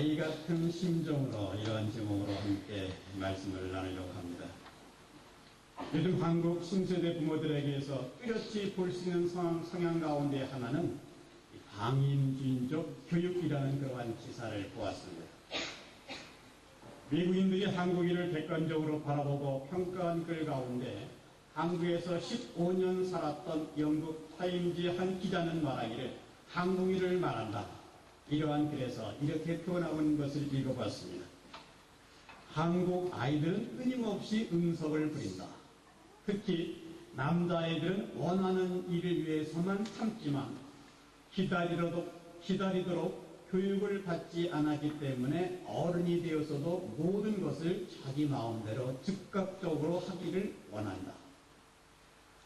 아이 같은 심정으로 이러한 제목으로 함께 말씀을 나누려고 합니다. 요즘 한국 신세대 부모들에게서 뚜렷이 볼 수 있는 성향 가운데 하나는 방임주의적 교육이라는 그러한 기사를 보았습니다. 미국인들이 한국인을 객관적으로 바라보고 평가한 글 가운데 한국에서 15년 살았던 영국 타임지 한 기자는 말하기를 한국인을 말한다. 이러한 글에서 이렇게 표현하는 것을 읽어봤습니다. 한국 아이들은 끊임없이 응석을 부린다. 특히 남자아이들은 원하는 일을 위해서만 참지만 기다리도록 교육을 받지 않았기 때문에 어른이 되어서도 모든 것을 자기 마음대로 즉각적으로 하기를 원한다.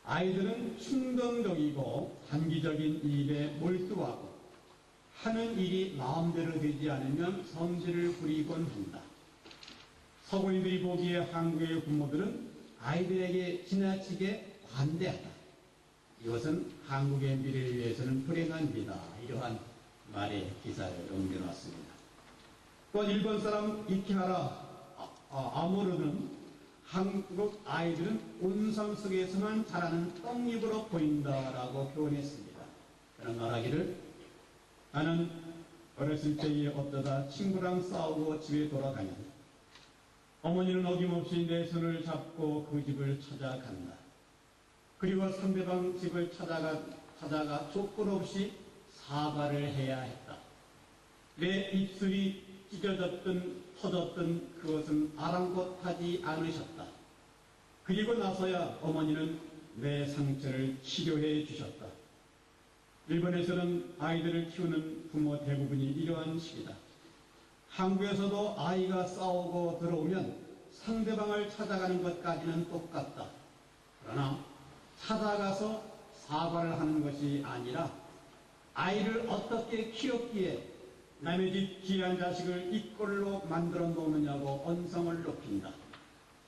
아이들은 충동적이고 단기적인 일에 몰두하고 하는 일이 마음대로 되지 않으면 성질을 부리곤 한다. 서구인들이 보기에 한국의 부모들은 아이들에게 지나치게 관대하다. 이것은 한국의 미래를 위해서는 불행한 일이다. 이러한 말의 기사를 옮겨놨습니다. 또 일본 사람 이키하라 아모르는 한국 아이들은 온상 속에서만 자라는 떡잎으로 보인다라고 표현했습니다. 그런 말하기를 나는 어렸을 때에 어쩌다 친구랑 싸우고 집에 돌아가면 어머니는 어김없이 내 손을 잡고 그 집을 찾아간다. 그리고 상대방 집을 찾아가 조건 없이 사과를 해야 했다. 내 입술이 찢어졌든 터졌든 그것은 아랑곳하지 않으셨다. 그리고 나서야 어머니는 내 상처를 치료해 주셨다. 일본에서는 아이들을 키우는 부모 대부분이 이러한 식이다. 한국에서도 아이가 싸우고 들어오면 상대방을 찾아가는 것까지는 똑같다. 그러나 찾아가서 사과를 하는 것이 아니라 아이를 어떻게 키웠기에 남의 집 귀한 자식을 이 꼴로 만들어 놓느냐고 언성을 높인다.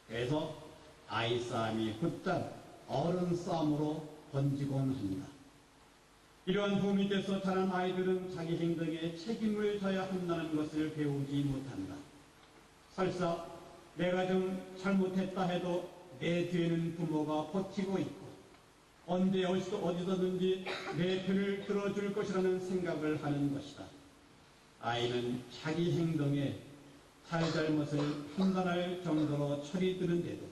그래서 아이 싸움이 곧장 어른 싸움으로 번지곤 한다. 이러한 부모 밑에서 자란 아이들은 자기 행동에 책임을 져야 한다는 것을 배우지 못한다. 설사 내가 좀 잘못했다 해도 내 뒤에는 부모가 버티고 있고 언제 어디서든지 내 편을 들어줄 것이라는 생각을 하는 것이다. 아이는 자기 행동에 잘잘못을 판단할 정도로 철이 드는데도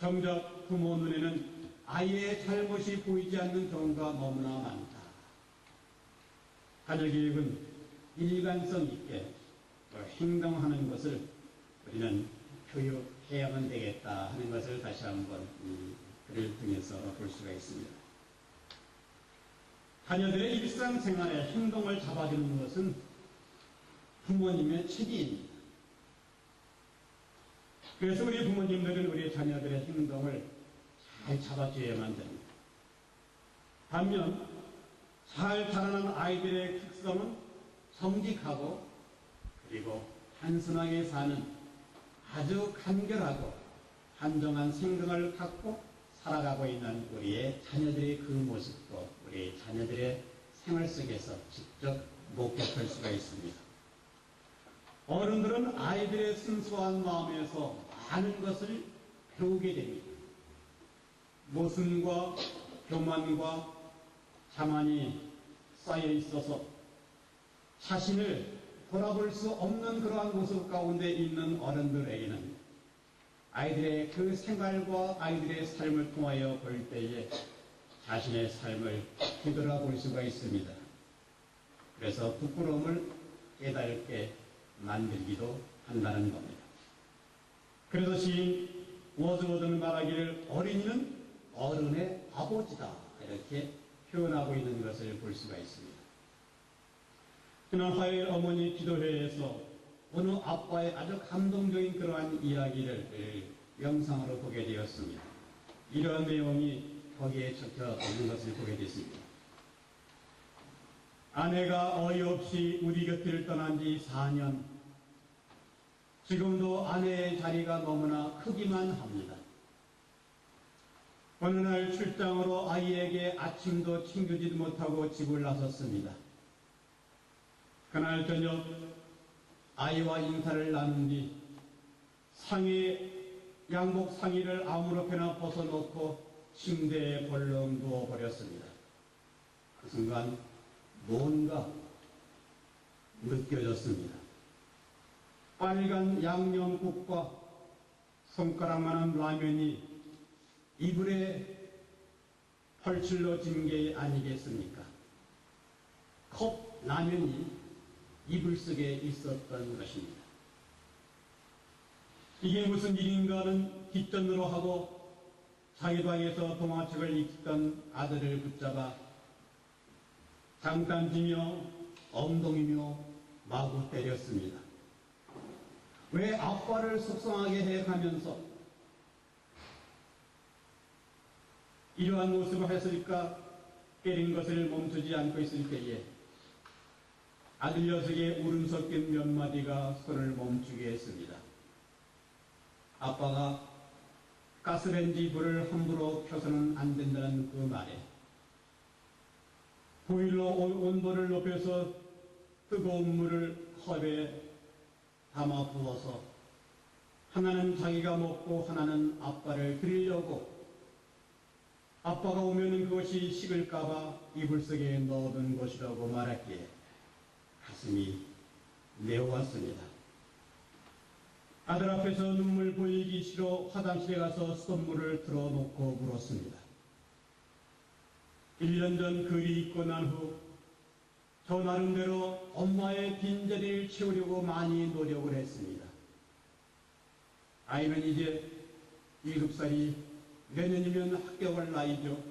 정작 부모 눈에는 아이의 잘못이 보이지 않는 경우가 너무나 많다. 가정교육은 일관성 있게 행동하는 것을 우리는 교육해야만 되겠다 하는 것을 다시 한번 글을 통해서 볼 수가 있습니다. 자녀들의 일상생활에 행동을 잡아주는 것은 부모님의 책임입니다. 그래서 우리 부모님들은 우리 자녀들의 행동을 잘 잡아줘야만 됩니다. 반면 잘 자라는 아이들의 특성은 정직하고 그리고 단순하게 사는 아주 간결하고 단정한 생각을 갖고 살아가고 있는 우리의 자녀들의 그 모습도 우리 자녀들의 생활 속에서 직접 목격할 수가 있습니다. 어른들은 아이들의 순수한 마음에서 많은 것을 배우게 됩니다. 모순과 교만과 자만이 쌓여 있어서 자신을 돌아볼 수 없는 그러한 모습 가운데 있는 어른들에게는 아이들의 그 생활과 아이들의 삶을 통하여 볼 때에 자신의 삶을 뒤돌아볼 수가 있습니다. 그래서 부끄러움을 깨닫게 만들기도 한다는 겁니다. 그래서 시인 워즈워드는 말하기를 어린이는 어른의 아버지다 이렇게 표현하고 있는 것을 볼 수가 있습니다. 지난 화요일 어머니 기도회에서 어느 아빠의 아주 감동적인 그러한 이야기를 영상으로 보게 되었습니다. 이러한 내용이 거기에 적혀 있는 것을 보게 됐습니다. 아내가 어이없이 우리 곁을 떠난 지 4년. 지금도 아내의 자리가 너무나 크기만 합니다. 어느 날 출장으로 아이에게 아침도 챙기지 못하고 집을 나섰습니다. 그날 저녁 아이와 인사를 나눈 뒤 양복 상의를 아무렇게나 벗어놓고 침대에 벌렁 누워버렸습니다. 그 순간 뭔가 느껴졌습니다. 빨간 양념국과 손가락만한 라면이 이불에 펄칠러진 게 아니겠습니까? 컵 라면이 이불 속에 있었던 것입니다. 이게 무슨 일인가는 뒷전으로 하고 자기 방에서 동화책을 읽던 아들을 붙잡아 장단지며 엉덩이며 마구 때렸습니다. 왜 아빠를 속상하게 해가면서 이러한 모습을 했을까? 때린 것을 멈추지 않고 있을 때에 아들 녀석의 울음 섞인 몇 마디가 손을 멈추게 했습니다. 아빠가 가스레인지 불을 함부로 켜서는 안 된다는 그 말에 보일러 온도를 높여서 뜨거운 물을 컵에 담아 부어서 하나는 자기가 먹고 하나는 아빠를 드리려고 아빠가 오면 그것이 식을까봐 이불 속에 넣어둔 것이라고 말했기에 가슴이 메어왔습니다. 아들 앞에서 눈물 보이기 싫어 화장실에 가서 수돗물을 틀어놓고 물었습니다. 1년 전 글이 있고 난 후 저 나름대로 엄마의 빈자리를 채우려고 많이 노력을 했습니다. 아이는 이제 7살이 내년이면 합격할 나이죠.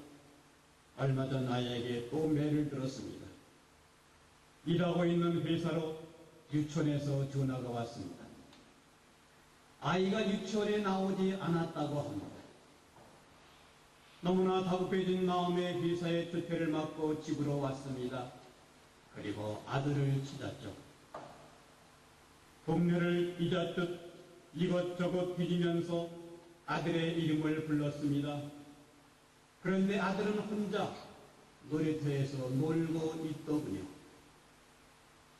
얼마 전 아이에게 또 매를 들었습니다. 일하고 있는 회사로 유치원에서 전화가 왔습니다. 아이가 유치원에 나오지 않았다고 합니다. 너무나 다급해진 마음에 회사의 조퇴를 맞고 집으로 왔습니다. 그리고 아들을 찾았죠. 동네를 잊었듯 이것저것 뒤지면서 아들의 이름을 불렀습니다. 그런데 아들은 혼자 놀이터에서 놀고 있더군요.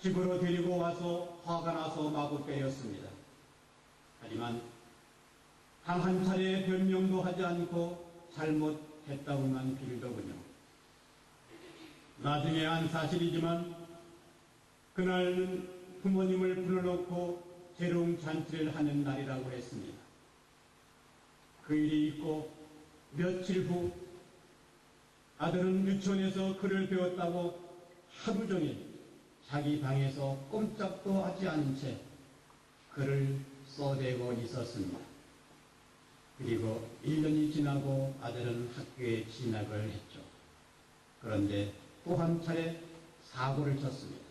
집으로 데리고 와서 화가 나서 마구 때렸습니다. 하지만 단 한 차례 변명도 하지 않고 잘못했다고만 빌더군요. 나중에 한 사실이지만 그날은 부모님을 불러놓고 재롱잔치를 하는 날이라고 했습니다. 그 일이 있고 며칠 후 아들은 유치원에서 글을 배웠다고 하루 종일 자기 방에서 꼼짝도 하지 않은 채 글을 써대고 있었습니다. 그리고 1년이 지나고 아들은 학교에 진학을 했죠. 그런데 또 한 차례 사고를 쳤습니다.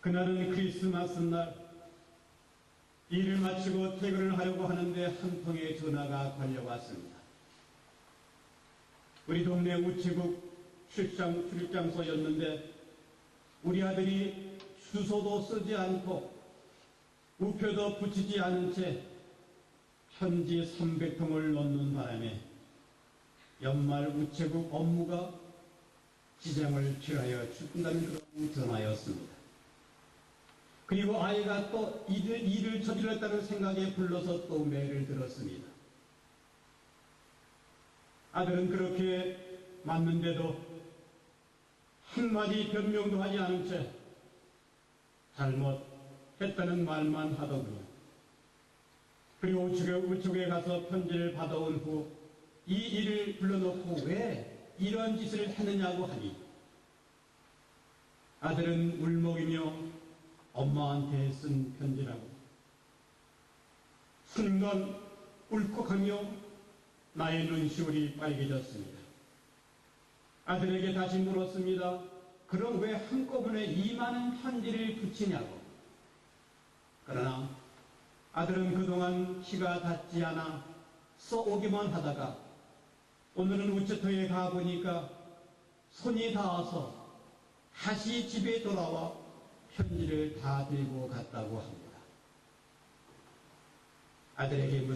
그날은 크리스마스 날 일을 마치고 퇴근을 하려고 하는데 한 통의 전화가 걸려왔습니다. 우리 동네 우체국 출장소였는데 우리 아들이 주소도 쓰지 않고 우표도 붙이지 않은 채 편지 300통을 넣는 바람에 연말 우체국 업무가 지장을 취하여 죽는다는 그런 전화였습니다. 그리고 아이가 또 일을 저질렀다는 생각에 불러서 또 매를 들었습니다. 아들은 그렇게 맞는데도 한마디 변명도 하지 않은 채 잘못했다는 말만 하더군요. 그리고 우체국에 가서 편지를 받아온 후 이 일을 불러놓고 왜 이런 짓을 했느냐고 하니 아들은 울먹이며 엄마한테 쓴 편지라고 순간 울컥하며 나의 눈시울이 빨개졌습니다. 아들에게 다시 물었습니다. 그럼 왜 한꺼번에 이 많은 편지를 붙이냐고. 그러나 아들은 그동안 키가 닿지 않아 써오기만 하다가 오늘은 우체통에 가보니까 손이 닿아서 다시 집에 돌아와 편지를 다 들고 갔다고 합니다. 아들에게 무슨